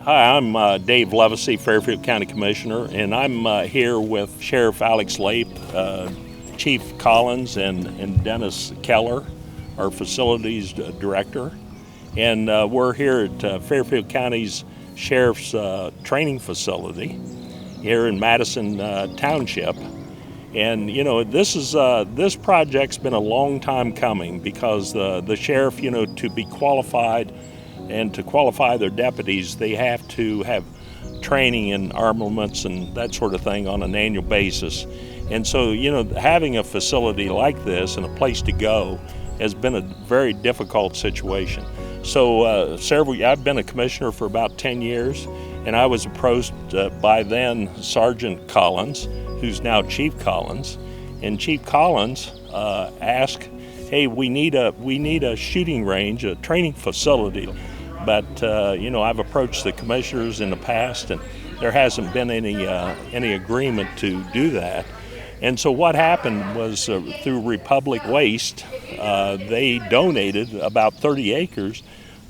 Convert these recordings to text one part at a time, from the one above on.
Hi, I'm Dave Levacy, Fairfield County Commissioner, and I'm here with Sheriff Alex Lape, Chief Collins, and Dennis Keller, our Facilities Director. And we're here at Fairfield County's Sheriff's Training Facility here in Madison Township. And this project's been a long time coming because the sheriff, to be qualified and to qualify their deputies, they have to have training in armaments and that sort of thing on an annual basis. And so, having a facility like this and a place to go has been a very difficult situation. So I've been a commissioner for about 10 years, and I was approached by then Sergeant Collins, who's now Chief Collins. And Chief Collins asked, hey, we need a shooting range, a training facility. But I've approached the commissioners in the past, and there hasn't been any agreement to do that. And so what happened was through Republic Waste, they donated about 30 acres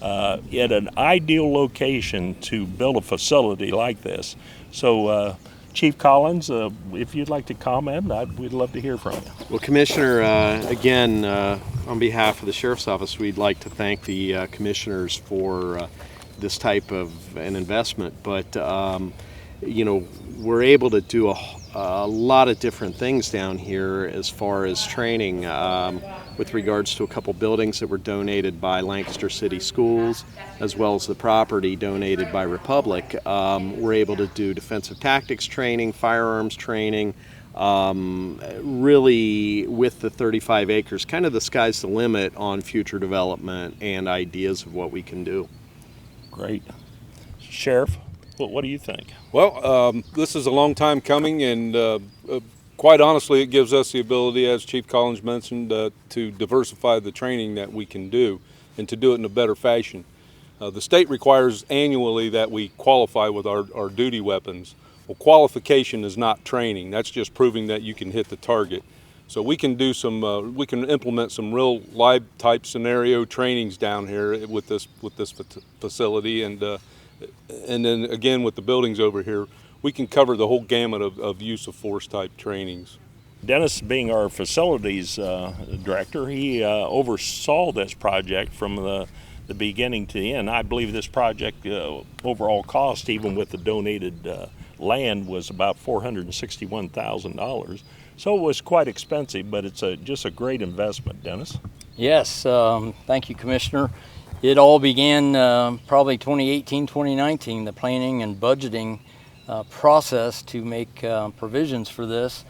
at an ideal location to build a facility like this. So Chief Collins, if you'd like to comment, we'd love to hear from you. Well, Commissioner, again, on behalf of the Sheriff's Office, we'd like to thank the commissioners for this type of an investment. But, we're able to do a lot of different things down here as far as training with regards to a couple buildings that were donated by Lancaster City Schools, as well as the property donated by Republic. We're able to do defensive tactics training, firearms training, really with the 35 acres, kind of the sky's the limit on future development and ideas of what we can do. Great. Sheriff, what do you think? Well, this is a long time coming, and quite honestly, it gives us the ability, as Chief Collins mentioned, to diversify the training that we can do and to do it in a better fashion. The state requires annually that we qualify with our duty weapons. Well, qualification is not training. That's just proving that you can hit the target. So we can do we can implement some real live type scenario trainings down here with this facility, and then again with the buildings over here, we can cover the whole gamut of use of force type trainings. Dennis, being our facilities director, he oversaw this project from the beginning to the end. I believe this project overall cost, even with the donated land, was about $461,000. So it was quite expensive, but it's just a great investment. Dennis? Yes, thank you, Commissioner. It all began probably 2018, 2019, the planning and budgeting process to make provisions for this.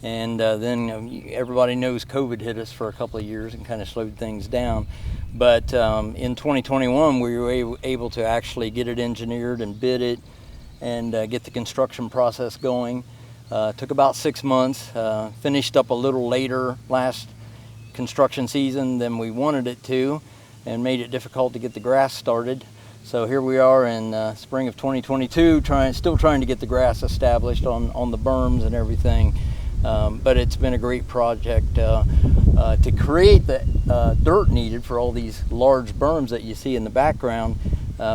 And then everybody knows COVID hit us for a couple of years and kind of slowed things down. But in 2021, we were able to actually get it engineered and bid it and get the construction process going. Took about 6 months, finished up a little later last construction season than we wanted it to, and made it difficult to get the grass started. So here we are in spring of 2022, still trying to get the grass established on the berms and everything. But it's been a great project to create the dirt needed for all these large berms that you see in the background.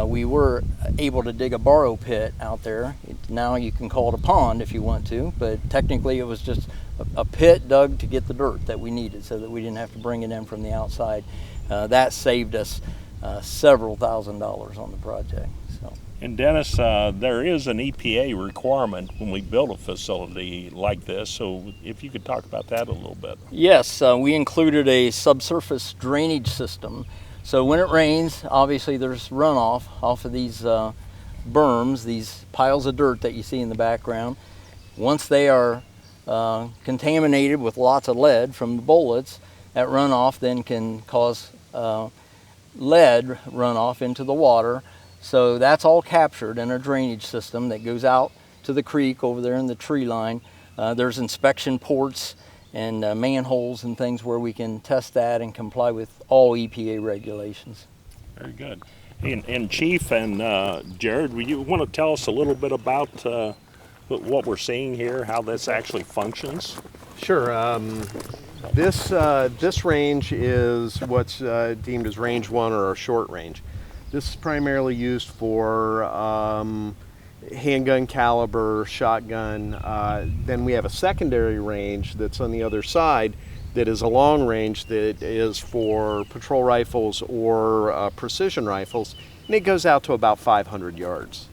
We were able to dig a borrow pit out there. Now you can call it a pond if you want to, but technically it was just a pit dug to get the dirt that we needed so that we didn't have to bring it in from the outside. That saved us several $1,000s on the project. So. And Dennis, there is an EPA requirement when we build a facility like this, so if you could talk about that a little bit. Yes, we included a subsurface drainage system. So when it rains, obviously there's runoff off of these berms, these piles of dirt that you see in the background. Once they are contaminated with lots of lead from the bullets, that runoff then can cause lead runoff into the water. So that's all captured in a drainage system that goes out to the creek over there in the tree line. There's inspection ports and manholes and things where we can test that and comply with all EPA regulations. Very good. And Chief and Jared, would you want to tell us a little bit about what we're seeing here, how this actually functions? Sure. This range is what's deemed as range 1 or a short range. This is primarily used for handgun caliber, shotgun. Then we have a secondary range that's on the other side that is a long range that is for patrol rifles or precision rifles, and it goes out to about 500 yards.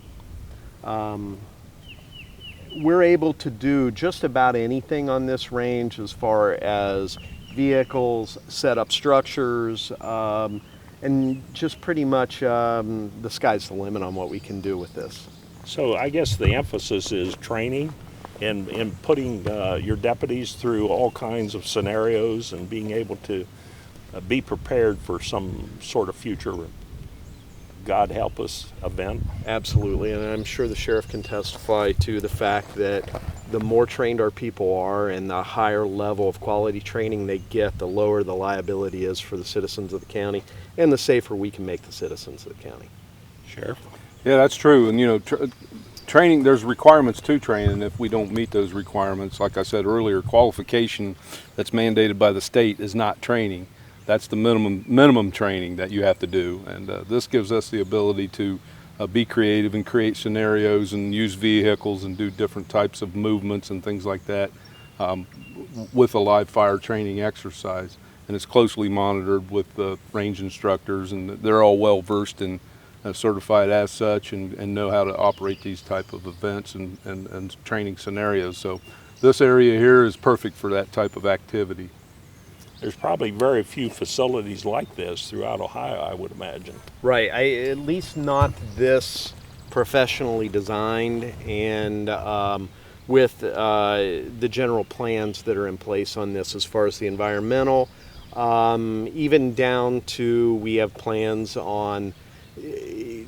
We're able to do just about anything on this range as far as vehicles, set up structures, and just pretty much the sky's the limit on what we can do with this. So I guess the emphasis is training and putting your deputies through all kinds of scenarios and being able to be prepared for some sort of future, God help us, event. Absolutely, and I'm sure the sheriff can testify to the fact that the more trained our people are and the higher level of quality training they get, the lower the liability is for the citizens of the county and the safer we can make the citizens of the county. Sheriff? Yeah, that's true. And you know, training, there's requirements to train, and if we don't meet those requirements, like I said earlier, qualification that's mandated by the state is not training. That's the minimum training that you have to do, and this gives us the ability to be creative and create scenarios and use vehicles and do different types of movements and things like that with a live fire training exercise. And it's closely monitored with the range instructors, and they're all well versed and certified as such, and know how to operate these type of events and training scenarios. So this area here is perfect for that type of activity. There's probably very few facilities like this throughout Ohio, I would imagine. Right, at least not this professionally designed and with the general plans that are in place on this as far as the environmental, even down to we have plans on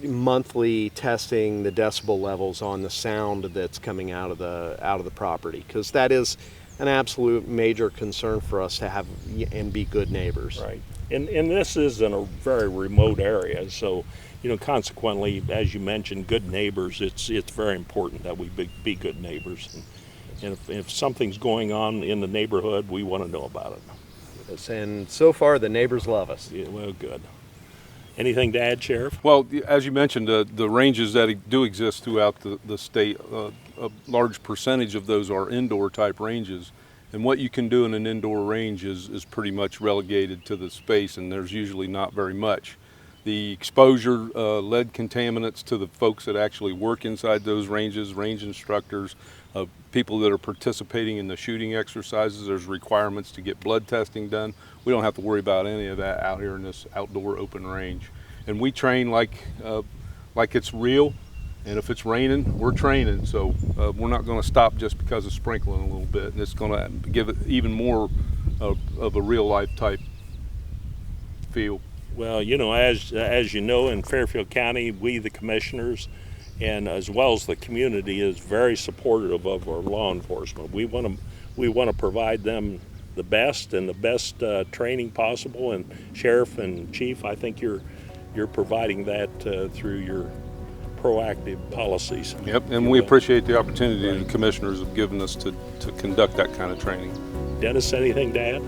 monthly testing the decibel levels on the sound that's coming out of the property, because that is an absolute major concern for us to have and be good neighbors. Right. And this is in a very remote area, so consequently, as you mentioned, good neighbors, it's very important that we be good neighbors. And if something's going on in the neighborhood, we want to know about it. Yes, and so far the neighbors love us. Yeah, well, good. Anything to add, Sheriff? Well, as you mentioned, the ranges that do exist throughout the state, a large percentage of those are indoor type ranges. And what you can do in an indoor range is pretty much relegated to the space, and there's usually not very much. The exposure, lead contaminants to the folks that actually work inside those ranges, range instructors, people that are participating in the shooting exercises, there's requirements to get blood testing done. We don't have to worry about any of that out here in this outdoor open range. And we train like it's real, and if it's raining, we're training. So we're not going to stop just because of sprinkling a little bit, and it's going to give it even more of a real life type feel. Well, as you know, in Fairfield County, we, the commissioners, and as well as the community, is very supportive of our law enforcement. We want to provide them the best and the best training possible. And Sheriff and Chief, I think you're providing that through your proactive policies. Yep, and we appreciate the opportunity the commissioners have given us to conduct that kind of training. Dennis, anything to add?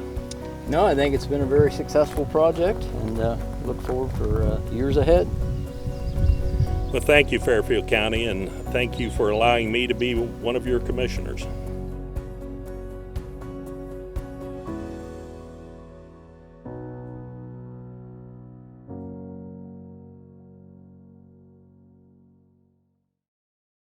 No, I think it's been a very successful project, and look forward for years ahead. Well, thank you, Fairfield County, and thank you for allowing me to be one of your commissioners.